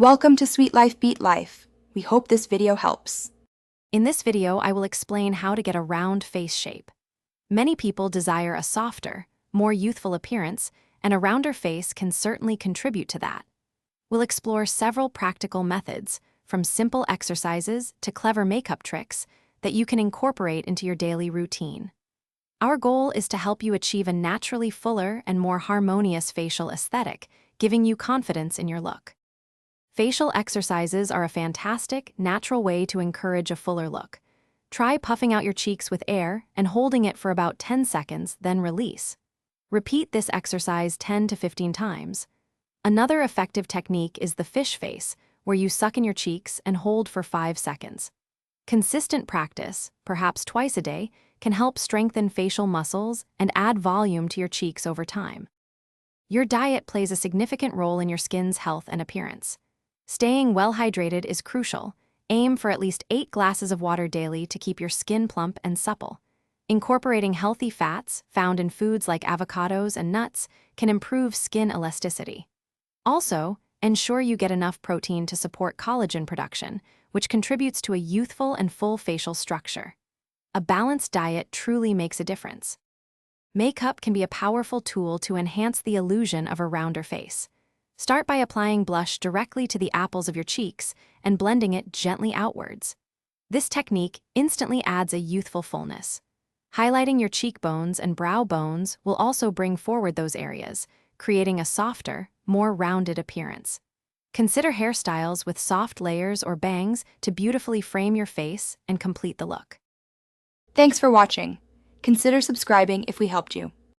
Welcome to Sweet Life Beat Life. We hope this video helps. In this video, I will explain how to get a round face shape. Many people desire a softer, more youthful appearance, and a rounder face can certainly contribute to that. We'll explore several practical methods, from simple exercises to clever makeup tricks, that you can incorporate into your daily routine. Our goal is to help you achieve a naturally fuller and more harmonious facial aesthetic, giving you confidence in your look. Facial exercises are a fantastic, natural way to encourage a fuller look. Try puffing out your cheeks with air and holding it for about 10 seconds, then release. Repeat this exercise 10 to 15 times. Another effective technique is the fish face, where you suck in your cheeks and hold for 5 seconds. Consistent practice, perhaps twice a day, can help strengthen facial muscles and add volume to your cheeks over time. Your diet plays a significant role in your skin's health and appearance. Staying well hydrated is crucial. Aim for at least 8 glasses of water daily to keep your skin plump and supple. Incorporating healthy fats, found in foods like avocados and nuts, can improve skin elasticity. Also, ensure you get enough protein to support collagen production, which contributes to a youthful and full facial structure. A balanced diet truly makes a difference. Makeup can be a powerful tool to enhance the illusion of a rounder face. Start by applying blush directly to the apples of your cheeks and blending it gently outwards. This technique instantly adds a youthful fullness. Highlighting your cheekbones and brow bones will also bring forward those areas, creating a softer, more rounded appearance. Consider hairstyles with soft layers or bangs to beautifully frame your face and complete the look. Thanks for watching. Consider subscribing if we helped you.